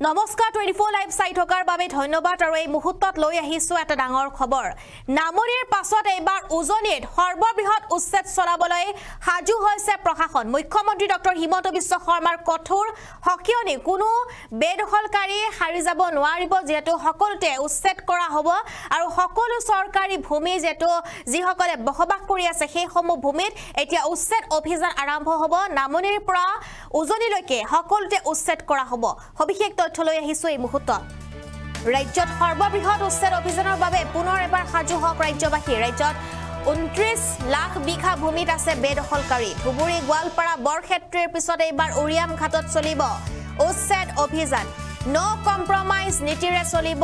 নমস্কাৰ 24 লাইভ চাই থকাৰ বাবে ধন্যবাদ আৰু এই মুহূৰ্তত লৈ আহিছো এটা ডাঙৰ খবৰ নামনিৰ পাছত এইবাৰ উজনিত সৰ্ববৃহৎ উচ্ছেদ চলাবলৈ হাজু হৈছে প্ৰশাসন মুখ্যমন্ত্ৰী ডক্টৰ হিমন্ত বিশ্ব শৰ্মাৰ কঠোৰ হকিয়নি কোনো বেদখলকাৰী হাৰি যাব নোৱাৰিব যেটো সকলোতে উচ্ছেদ কৰা হ'ব আৰু সকলো চৰকাৰী ভূমি যেটো যিসকলে বসবাস কৰি আছে সেই সমূহ ভূমিত এতিয়া উচ্ছেদ অভিযান আৰম্ভ হ'ব নামনিৰ পৰা উজনিলৈকে সকলোতে উচ্ছেদ কৰা হ'ব সবিশেষ তথ্য লৈ আহিছো এই মুহূৰ্তত ৰাজ্যত সৰ্ববৃহৎ উচ্ছেদ অভিযানৰ বাবে পুনৰ এবাৰ সাজু হওক ৰাজ্যবাসী ৰাজ্যত 29 লাখ বিঘা ভূমিত আছে বেদখলকাৰী ধুবুৰী গোৱালপাৰা বৰক্ষেত্ৰৰ পিছত এইবাৰ উৰিয়াম ঘাটত চলিব উচ্ছেদ অভিযান নো কম্প্ৰমাইজ নীতিৰে চলিব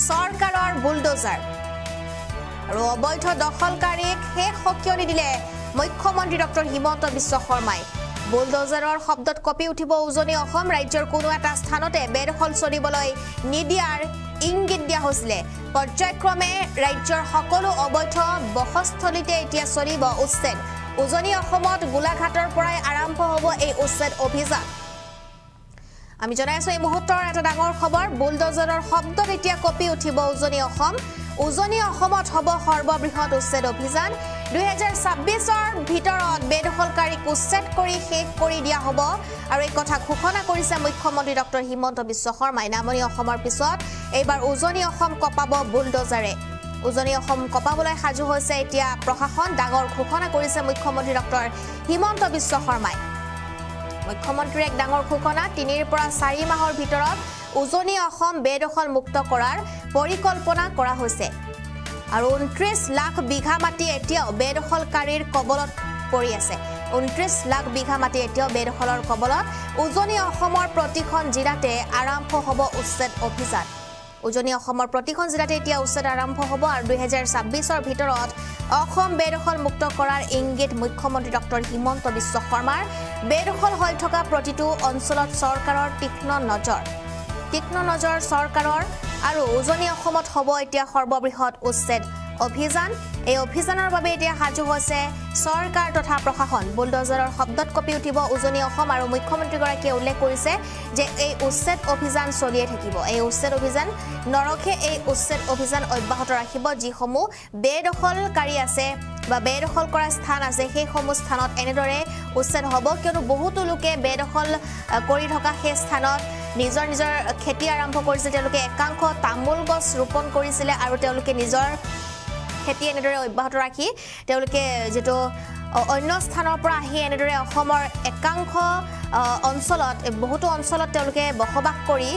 চৰকাৰৰ বুলডোজাৰ আৰু অবৈধ দখলকাৰীক শেষ হকিয়নি দিলে মুখ্যমন্ত্ৰী ডক্টৰ হিমন্ত বিশ্ব শৰ্মাই বুলডোজাৰৰ শব্দত কপি উঠিব উজনি অসম ৰাজ্যৰ কোনো এটা স্থানতে বেদখল চলিবলৈ নিদিয়াৰ ইংগিত দিয়া হৈছিল পৰ্যায়ক্ৰমে ৰাজ্যৰ সকলো অবৈধ বসস্থলীতে এতিয়া চলিব উচ্ছেদ উজনি অসমত গোলাঘাটৰ পৰাই আৰম্ভ হ'ব এই উচ্ছেদ অভিযান আমি জনাইছো এই মুহূৰ্তৰ এটা ডাঙৰ খবৰ বুলডোজাৰৰ শব্দত এতিয়া কপি উঠিব উজনি অসমত হ'ব সৰ্ববৃহৎ উচ্ছেদ অভিযান 2026ৰ ভিতৰত বেদখলকাৰীক উচ্ছেদ কৰি শেষ কৰি দিয়া হ'ব আৰু এই কথা ঘোষণা কৰিছে মুখ্যমন্ত্ৰী ডক্টৰ হিমন্ত বিশ্ব শৰ্মাই নামনি অসমৰ পিছত এইবাৰ উজনি অসম কপাব বুলডোজাৰে উজনি অসম কপাবলৈ সাজু হৈছে এতিয়া প্ৰশাসন ডাঙৰ ঘোষণা কৰিছে মুখ্যমন্ত্ৰী ডক্টৰ হিমন্ত বিশ্ব শৰ্মাই মুখ্যমন্ত্ৰীৰ এক ডাঙৰ ঘোষণা 3 পৰা 4 মাহৰ ভিতৰত উজনি অসম বেদখল মুক্ত কৰাৰ পৰিকল্পনা কৰা হৈছে আৰু 29 লাখ বিঘা মাটি এতিয়াও বেদখলকাৰীৰ কবলত পৰি আছে 29 লাখ বিঘা মাটি এতিয়াও বেদখলৰ কবলত উজনি অসমৰ প্ৰতিখন জিলাতে আৰম্ভ হ'ব উচ্ছেদ অভিযান উজনি অসমৰ প্ৰতিখন জিলাতে এতিয়া উচ্ছেদ আৰম্ভ হ'ব আৰু 2026ৰ ভিতৰত অসম বেদখল মুক্ত কৰাৰ ইংগিত মুখ্যমন্ত্ৰী ডক্টৰ হিমন্ত বিশ্ব শৰ্মাৰ বেদখল হৈ থকা প্ৰতিটো অঞ্চলত চৰকাৰৰ তীক্ষ্ণ নজৰ চৰকাৰৰ আৰু উজনি অসমত হ'ব এতিয়া সৰ্ববৃহৎ উচ্ছেদ অভিযান এই অভিযানৰ বাবে এতিয়া সাজু হৈছে চৰকাৰ তথা প্ৰশাসন বুলডোজাৰৰ শব্দত কপি উঠিব উজনি অসম আৰু মুখ্যমন্ত্ৰীগৰাকীয়ে উল্লেখ কৰিছে যে এই উচ্ছেদ অভিযান চলিয়ে থাকিব এই উচ্ছেদ অভিযান নৰখে এই উচ্ছেদ অভিযান অব্যাহত ৰাখিব যিসমূহ বেদখলকাৰী আছে বা বেদখল কৰা স্থান আছে সেই সমূহ স্থানত এনেদৰে উচ্ছেদ হ'ব কিয়নো বহুতো লোকে বেদখল কৰি থকা সেই স্থানত নিজৰ খেতি আৰম্ভ কৰিছে তেওঁলোকে একাংশ তামোল গছ ৰোপণ কৰিছিল আৰু তেওঁলোকে নিজৰ খেতি এনেদৰে অব্যাহত ৰাখি তেওঁলোকে যেটো অন্য স্থানৰ পৰা আহি এনেদৰে অসমৰ একাংশ অঞ্চলত বহুতো অঞ্চলত তেওঁলোকে বসবাস কৰি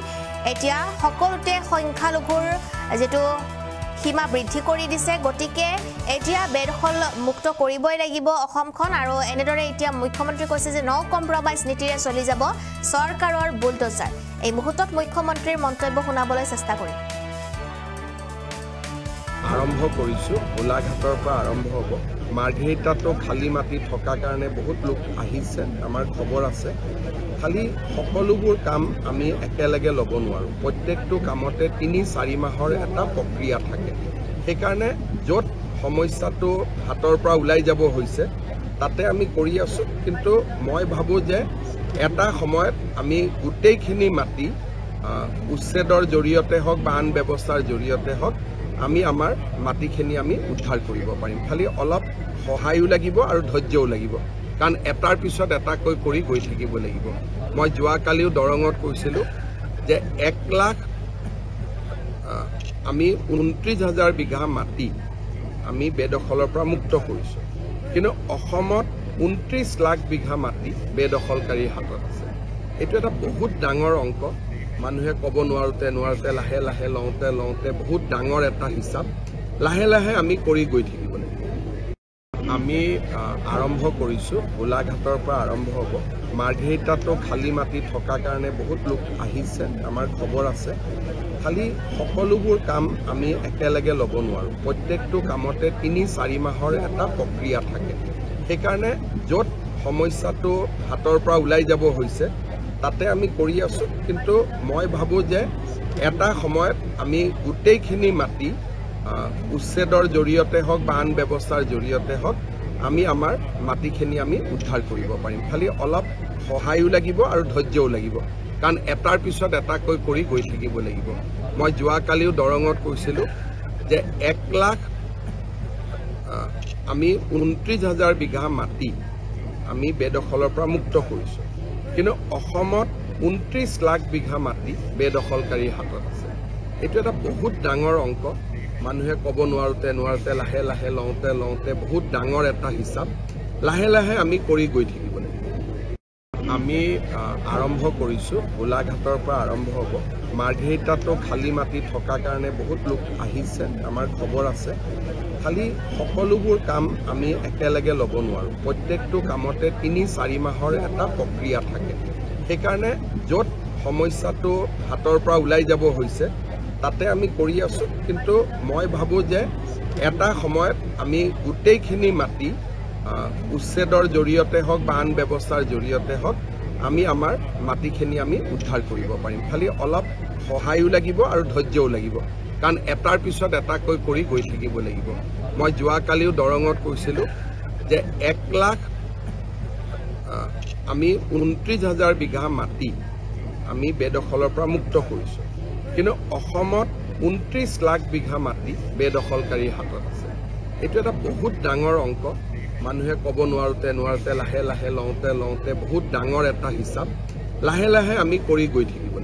এতিয়া সকলোতে সংখ্যালঘুৰ যেটো সীমা বৃদ্ধি কৰি দিছে গতিকে এতিয়া বেদখল মুক্ত কৰিবই লাগিব অসমখন আৰু এনেদৰে এতিয়া মুখ্যমন্ত্ৰী কৈছে যে নো কম্প্ৰমাইজ নীতিৰে চলি যাব চৰকাৰৰ বুলডোজাৰ এই মুহূৰ্তত মুখ্যমন্ত্ৰীৰ মন্তব্য শুনাবলৈ চেষ্টা কৰিম আৰম্ভ কৰিছো গোলাঘাটৰ পৰা আৰম্ভ হ'ব মাৰ্ঘেৰিটাতো খালি মাটি থকা কাৰণে বহুত লোক আহিছে আমাৰ খবৰ আছে খালি সকলোবোৰ কাম আমি একেলগে ল'ব নোৱাৰো প্ৰত্যেকটো কামতে 3-4 মাহৰ এটা প্ৰক্ৰিয়া থাকে সেইকাৰণে য'ত সমস্যাটো হাতৰ পৰা ওলাই যাব হৈছে তাতে আমি কৰি আছো কিন্তু মই ভাবো যে এটা সময়ত আমি গোটেইখিনি মাটি উচ্ছেদৰ জৰিয়তে হওক বা আন ব্যৱস্থাৰ জৰিয়তে হওক আমি আমাৰ মাটিখিনি আমি উদ্ধাৰ কৰিব পাৰিম খালি অলপ সহায়ও লাগিব আৰু ধৈৰ্যও লাগিব কাৰণ এটাৰ পিছত এটাকৈ কৰি গৈ থাকিব লাগিব মই যোৱাকালিও দৰঙত কৈছিলো যে 1 লাখ আমি 29,000 বিঘা মাটি আমি বেদখলৰ পৰা মুক্ত কৰিছো কিন্তু অসমত 29 লাখ বিঘা মাটি বেদখলকাৰীৰ হাতত আছে এইটো এটা বহুত ডাঙৰ অংক মানুহে ক'ব নোৱাৰোতে লাহে লাহে লওঁতে বহুত ডাঙৰ এটা হিচাপ লাহে লাহে আমি কৰি গৈ থাকিব লাগিব আমি আৰম্ভ কৰিছো গোলাঘাটৰ পৰা আৰম্ভ হ'ব মাৰ্ঘেৰিটাতো খালি মাটি থকা কাৰণে বহুত লোক আহিছে আমাৰ খবৰ আছে খালি সকলোবোৰ কাম আমি একেলগে ল'ব নোৱাৰো প্ৰত্যেকটো কামতে 3-4 মাহৰ এটা প্ৰক্ৰিয়া থাকে সেইকাৰণে য'ত সমস্যাটো হাতৰ পৰা ওলাই যাব হৈছে তাতে আমি কৰি আছো কিন্তু মই ভাবো যে এটা সময়ত আমি গোটেইখিনি মাটি উচ্ছেদৰ জৰিয়তে হওক বা আন ব্যৱস্থাৰ জৰিয়তে হওক আমি আমাৰ মাটিখিনি আমি উদ্ধাৰ কৰিব পাৰিম খালি অলপ সহায়ও লাগিব আৰু ধৈৰ্যও লাগিব কাৰণ এটাৰ পিছত এটাকৈ কৰি গৈ থাকিব লাগিব মই যোৱাকালিও দৰঙত কৈছিলোঁ যে 1 লাখ আমি 29,000 বিঘা মাটি আমি বেদখলৰ পৰা মুক্ত কৰিছোঁ কিন্তু অসমত 29 লাখ বিঘা মাটি বেদখলকাৰীৰ হাতত আছে এইটো এটা বহুত ডাঙৰ অংক মানুহে ক'ব নোৱাৰোতে লাহে লাহে লওঁতে বহুত ডাঙৰ এটা হিচাপ লাহে লাহে আমি কৰি গৈ থাকিব লাগিব আমি আৰম্ভ কৰিছোঁ গোলাঘাটৰ পৰা আৰম্ভ হ'ব মাৰ্ঘেৰিটাতো খালী মাটি থকাৰ কাৰণে বহুত লোক আহিছে আমাৰ খবৰ আছে খালি সকলোবোৰ কাম আমি একেলগে ল'ব নোৱাৰোঁ প্ৰত্যেকটো কামতে 3-4 মাহৰ এটা প্ৰক্ৰিয়া থাকে সেইকাৰণে য'ত সমস্যাটো হাতৰ পৰা ওলাই যাব হৈছে তাতে আমি কৰি আছোঁ কিন্তু মই ভাবোঁ যে এটা সময়ত আমি গোটেইখিনি মাটি উচ্ছেদৰ জৰিয়তে হওক বা আন ব্যৱস্থাৰ জৰিয়তে হওক আমি আমাৰ মাটিখিনি আমি উদ্ধাৰ কৰিব পাৰিম খালি অলপ সহায়ো লাগিব আৰু ধৈৰ্যও লাগিব কাৰণ এটাৰ পিছত এটাকৈ কৰি গৈ থাকিব লাগিব মই যোৱাকালিও দৰঙত কৈছিলোঁ যে 1 লাখ আমি 29,000 বিঘা মাটি আমি বেদখলৰ পৰা মুক্ত কৰিছোঁ কিন্তু অসমত 29 লাখ বিঘা মাটি বেদখলকাৰীৰ হাতত আছে এইটো এটা বহুত ডাঙৰ অংক মানুহে ক'ব নোৱাৰোতে লাহে লাহে লওঁতে বহুত ডাঙৰ এটা হিচাপ লাহে লাহে আমি কৰি গৈ থাকিব